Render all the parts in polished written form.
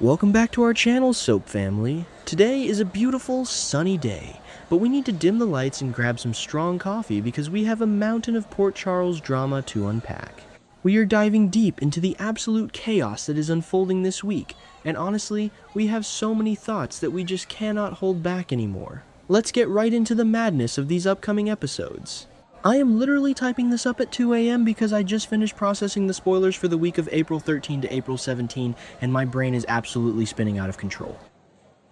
Welcome back to our channel, Soap Family. Today is a beautiful, sunny day, but we need to dim the lights and grab some strong coffee because we have a mountain of Port Charles drama to unpack. We are diving deep into the absolute chaos that is unfolding this week, and honestly, we have so many thoughts that we just cannot hold back anymore. Let's get right into the madness of these upcoming episodes. I am literally typing this up at 2 a.m. because I just finished processing the spoilers for the week of April 13 to April 17, and my brain is absolutely spinning out of control.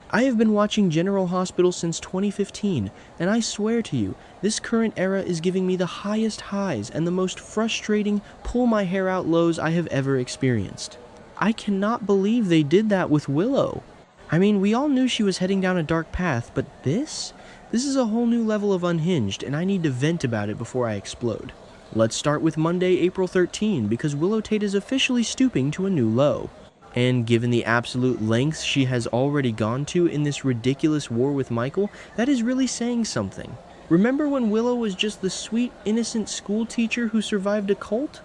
I have been watching General Hospital since 2015, and I swear to you, this current era is giving me the highest highs and the most frustrating, pull-my-hair-out lows I have ever experienced. I cannot believe they did that with Willow. I mean, we all knew she was heading down a dark path, but this? This is a whole new level of unhinged, and I need to vent about it before I explode. Let's start with Monday, April 13, because Willow Tate is officially stooping to a new low. And given the absolute lengths she has already gone to in this ridiculous war with Michael, that is really saying something. Remember when Willow was just the sweet, innocent school teacher who survived a cult?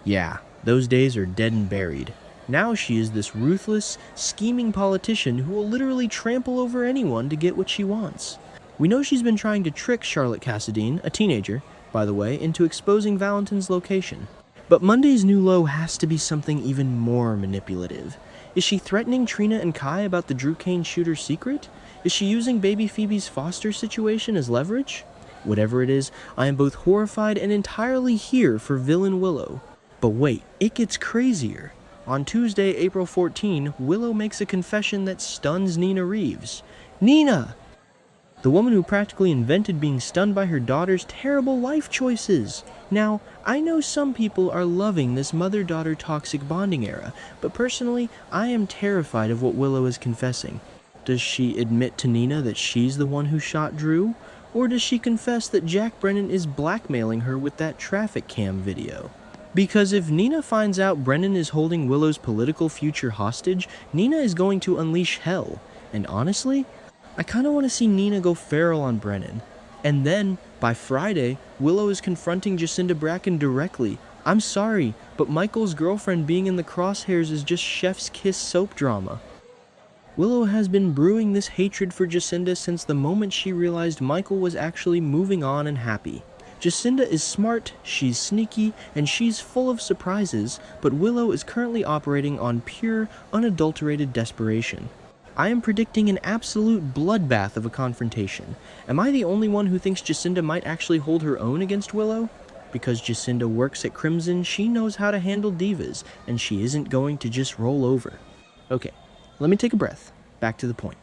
Yeah, those days are dead and buried. Now she is this ruthless, scheming politician who will literally trample over anyone to get what she wants. We know she's been trying to trick Charlotte Cassadine, a teenager, by the way, into exposing Valentin's location. But Monday's new low has to be something even more manipulative. Is she threatening Trina and Kai about the Drew Kane shooter's secret? Is she using baby Phoebe's foster situation as leverage? Whatever it is, I am both horrified and entirely here for villain Willow. But wait, it gets crazier. On Tuesday, April 14, Willow makes a confession that stuns Nina Reeves. Nina! The woman who practically invented being stunned by her daughter's terrible life choices. Now, I know some people are loving this mother-daughter toxic bonding era, but personally, I am terrified of what Willow is confessing. Does she admit to Nina that she's the one who shot Drew? Or does she confess that Jack Brennan is blackmailing her with that traffic cam video? Because if Nina finds out Brennan is holding Willow's political future hostage, Nina is going to unleash hell. And honestly, I kind of want to see Nina go feral on Brennan. And then, by Friday, Willow is confronting Jacinda Bracken directly. I'm sorry, but Michael's girlfriend being in the crosshairs is just chef's kiss soap drama. Willow has been brewing this hatred for Jacinda since the moment she realized Michael was actually moving on and happy. Jacinda is smart, she's sneaky, and she's full of surprises, but Willow is currently operating on pure, unadulterated desperation. I am predicting an absolute bloodbath of a confrontation. Am I the only one who thinks Jacinda might actually hold her own against Willow? Because Jacinda works at Crimson, she knows how to handle divas, and she isn't going to just roll over. Okay, let me take a breath. Back to the point.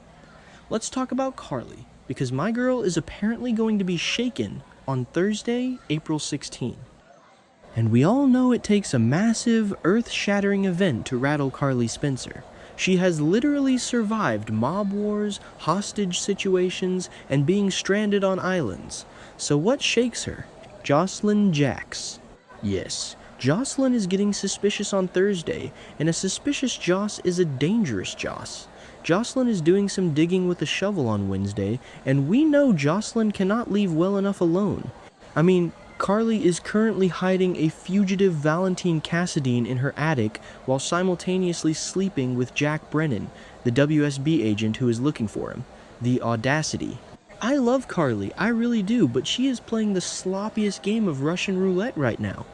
Let's talk about Carly, because my girl is apparently going to be shaken on Thursday, April 16. And we all know it takes a massive, earth-shattering event to rattle Carly Spencer. She has literally survived mob wars, hostage situations, and being stranded on islands. So what shakes her? Jocelyn Jax. Yes, Jocelyn is getting suspicious on Thursday, and a suspicious Joss is a dangerous Joss. Jocelyn is doing some digging with a shovel on Wednesday, and we know Jocelyn cannot leave well enough alone. I mean, Carly is currently hiding a fugitive Valentine Cassadine in her attic while simultaneously sleeping with Jack Brennan, the WSB agent who is looking for him. The audacity. I love Carly, I really do, but she is playing the sloppiest game of Russian roulette right now.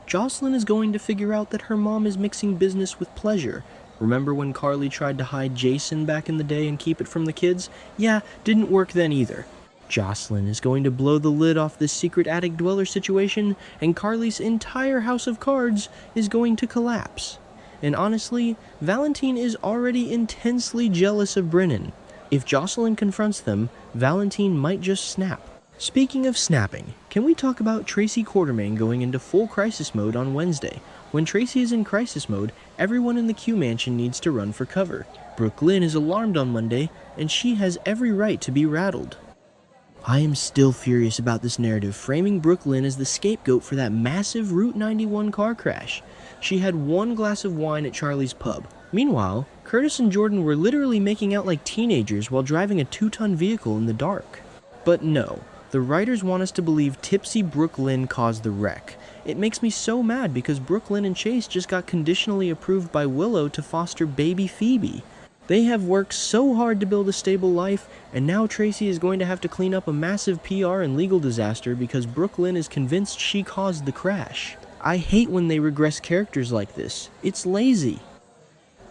Jocelyn is going to figure out that her mom is mixing business with pleasure. Remember when Carly tried to hide Jason back in the day and keep it from the kids? Yeah, didn't work then either. Jocelyn is going to blow the lid off this secret attic dweller situation, and Carly's entire house of cards is going to collapse. And honestly, Valentine is already intensely jealous of Brennan. If Jocelyn confronts them, Valentine might just snap. Speaking of snapping, can we talk about Tracy Quartermain going into full crisis mode on Wednesday? When Tracy is in crisis mode, everyone in the Q Mansion needs to run for cover. Brooke Lynn is alarmed on Monday, and she has every right to be rattled. I am still furious about this narrative framing Brooke Lynn as the scapegoat for that massive Route 91 car crash. She had one glass of wine at Charlie's pub. Meanwhile, Curtis and Jordan were literally making out like teenagers while driving a 2-ton vehicle in the dark. But no, the writers want us to believe tipsy Brooke Lynn caused the wreck. It makes me so mad because Brooklyn and Chase just got conditionally approved by Willow to foster baby Phoebe. They have worked so hard to build a stable life, and now Tracy is going to have to clean up a massive PR and legal disaster because Brooklyn is convinced she caused the crash. I hate when they regress characters like this. It's lazy.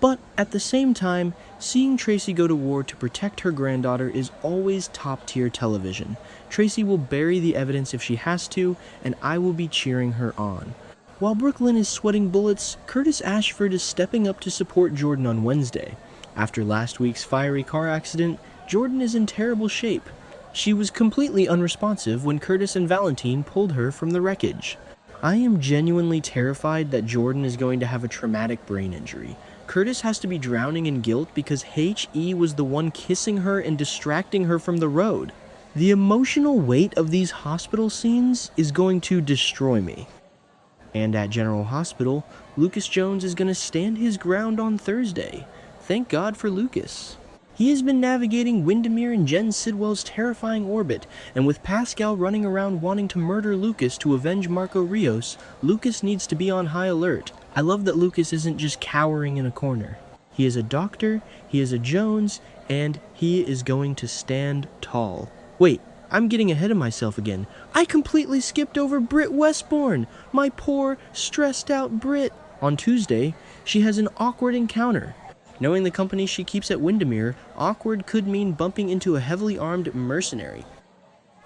But at the same time, seeing Tracy go to war to protect her granddaughter is always top-tier television. Tracy will bury the evidence if she has to, and I will be cheering her on. While Brooklyn is sweating bullets, Curtis Ashford is stepping up to support Jordan on Wednesday. After last week's fiery car accident, Jordan is in terrible shape. She was completely unresponsive when Curtis and Valentine pulled her from the wreckage. I am genuinely terrified that Jordan is going to have a traumatic brain injury. Curtis has to be drowning in guilt because H.E. was the one kissing her and distracting her from the road. The emotional weight of these hospital scenes is going to destroy me. And at General Hospital, Lucas Jones is going to stand his ground on Thursday. Thank God for Lucas. He has been navigating Windermere and Jen Sidwell's terrifying orbit, and with Pascal running around wanting to murder Lucas to avenge Marco Rios, Lucas needs to be on high alert. I love that Lucas isn't just cowering in a corner. He is a doctor, he is a Jones, and he is going to stand tall. Wait, I'm getting ahead of myself again. I completely skipped over Britt Westbourne, my poor, stressed out Britt. On Tuesday, she has an awkward encounter. Knowing the company she keeps at Windermere, awkward could mean bumping into a heavily armed mercenary.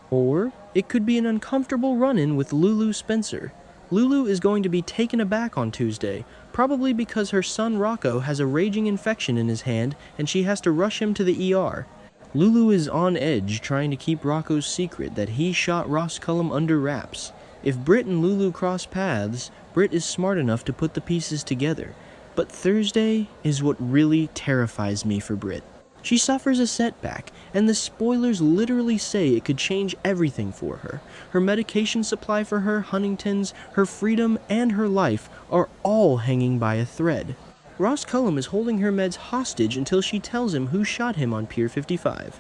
Or it could be an uncomfortable run-in with Lulu Spencer. Lulu is going to be taken aback on Tuesday, probably because her son Rocco has a raging infection in his hand and she has to rush him to the ER. Lulu is on edge trying to keep Rocco's secret that he shot Ross Cullum under wraps. If Britt and Lulu cross paths, Britt is smart enough to put the pieces together. But Thursday is what really terrifies me for Britt. She suffers a setback, and the spoilers literally say it could change everything for her. Her medication supply for her Huntington's, her freedom, and her life are all hanging by a thread. Ross Cullum is holding her meds hostage until she tells him who shot him on Pier 55.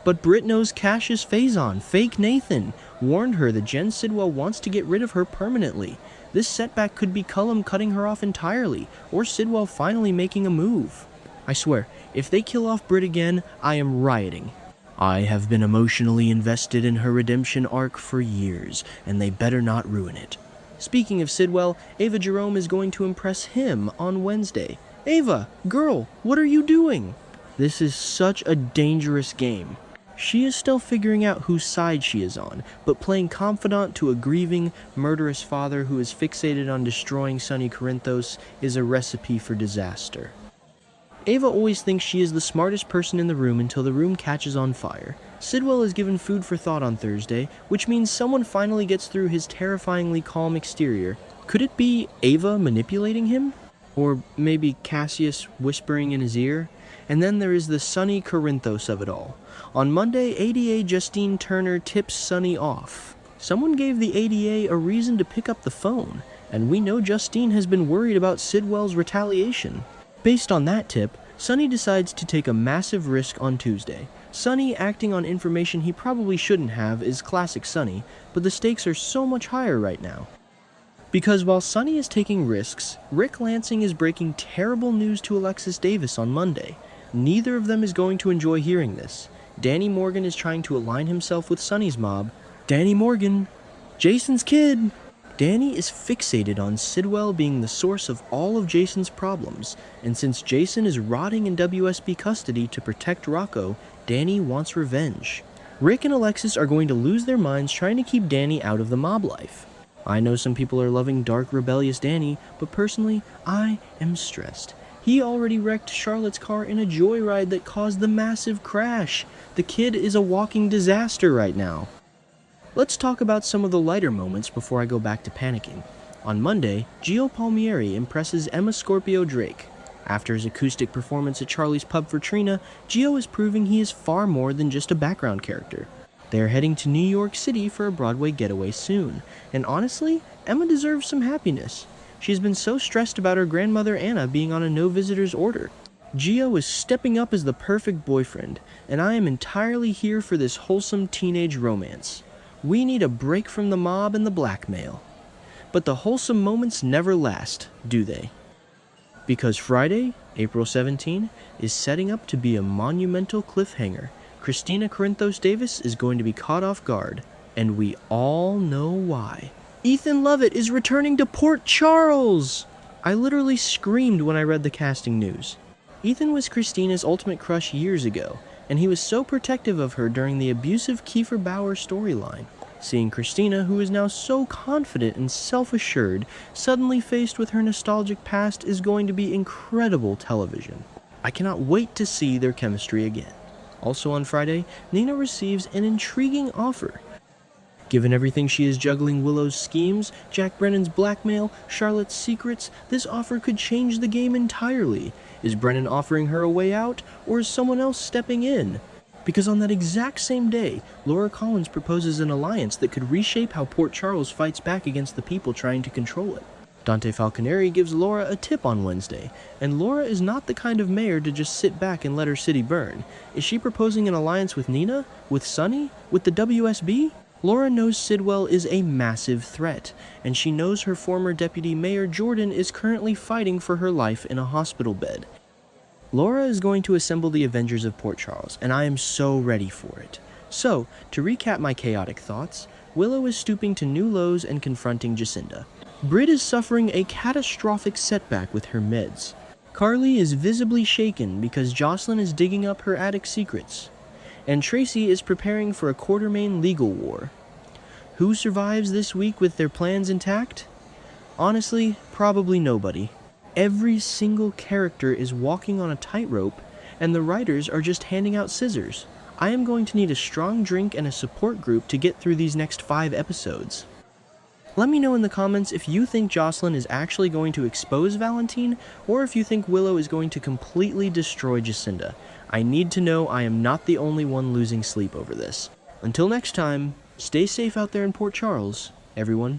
But Britt knows Cassius Faison, fake Nathan, warned her that Jen Sidwell wants to get rid of her permanently. This setback could be Cullum cutting her off entirely, or Sidwell finally making a move. I swear, if they kill off Britt again, I am rioting. I have been emotionally invested in her redemption arc for years, and they better not ruin it. Speaking of Sidwell, Ava Jerome is going to impress him on Wednesday. Ava, girl, what are you doing? This is such a dangerous game. She is still figuring out whose side she is on, but playing confidant to a grieving, murderous father who is fixated on destroying Sonny Corinthos is a recipe for disaster. Ava always thinks she is the smartest person in the room until the room catches on fire. Sidwell is given food for thought on Thursday, which means someone finally gets through his terrifyingly calm exterior. Could it be Ava manipulating him? Or maybe Cassius whispering in his ear? And then there is the Sonny Corinthos of it all. On Monday, ADA Justine Turner tips Sonny off. Someone gave the ADA a reason to pick up the phone, and we know Justine has been worried about Sidwell's retaliation. Based on that tip, Sonny decides to take a massive risk on Tuesday. Sonny acting on information he probably shouldn't have is classic Sonny, but the stakes are so much higher right now. Because while Sonny is taking risks, Rick Lansing is breaking terrible news to Alexis Davis on Monday. Neither of them is going to enjoy hearing this. Danny Morgan is trying to align himself with Sonny's mob. Danny Morgan, Jason's kid! Danny is fixated on Sidwell being the source of all of Jason's problems, and since Jason is rotting in WSB custody to protect Rocco, Danny wants revenge. Rick and Alexis are going to lose their minds trying to keep Danny out of the mob life. I know some people are loving dark, rebellious Danny, but personally, I am stressed. He already wrecked Charlotte's car in a joyride that caused the massive crash. The kid is a walking disaster right now. Let's talk about some of the lighter moments before I go back to panicking. On Monday, Gio Palmieri impresses Emma Scorpio Drake. After his acoustic performance at Charlie's Pub for Trina, Gio is proving he is far more than just a background character. They are heading to New York City for a Broadway getaway soon, and honestly, Emma deserves some happiness. She has been so stressed about her grandmother Anna being on a no visitors order. Gio is stepping up as the perfect boyfriend, and I am entirely here for this wholesome teenage romance. We need a break from the mob and the blackmail. But the wholesome moments never last, do they? Because Friday, April 17, is setting up to be a monumental cliffhanger. Christina Corinthos Davis is going to be caught off guard, and we all know why. Ethan Lovett is returning to Port Charles! I literally screamed when I read the casting news. Ethan was Christina's ultimate crush years ago, and he was so protective of her during the abusive Kiefer Bauer storyline. Seeing Christina, who is now so confident and self-assured, suddenly faced with her nostalgic past is going to be incredible television. I cannot wait to see their chemistry again. Also on Friday, Nina receives an intriguing offer. Given everything she is juggling, Willow's schemes, Jack Brennan's blackmail, Charlotte's secrets, this offer could change the game entirely. Is Brennan offering her a way out, or is someone else stepping in? Because on that exact same day, Laura Collins proposes an alliance that could reshape how Port Charles fights back against the people trying to control it. Dante Falconeri gives Laura a tip on Wednesday, and Laura is not the kind of mayor to just sit back and let her city burn. Is she proposing an alliance with Nina? With Sonny? With the WSB? Laura knows Sidwell is a massive threat, and she knows her former deputy mayor Jordan is currently fighting for her life in a hospital bed. Laura is going to assemble the Avengers of Port Charles, and I am so ready for it. So, to recap my chaotic thoughts, Willow is stooping to new lows and confronting Jacinda. Britt is suffering a catastrophic setback with her meds. Carly is visibly shaken because Jocelyn is digging up her attic secrets. And Tracy is preparing for a Quartermain legal war. Who survives this week with their plans intact? Honestly, probably nobody. Every single character is walking on a tightrope, and the writers are just handing out scissors. I am going to need a strong drink and a support group to get through these next 5 episodes. Let me know in the comments if you think Jocelyn is actually going to expose Valentine, or if you think Willow is going to completely destroy Jacinda. I need to know I am not the only one losing sleep over this. Until next time, stay safe out there in Port Charles, everyone.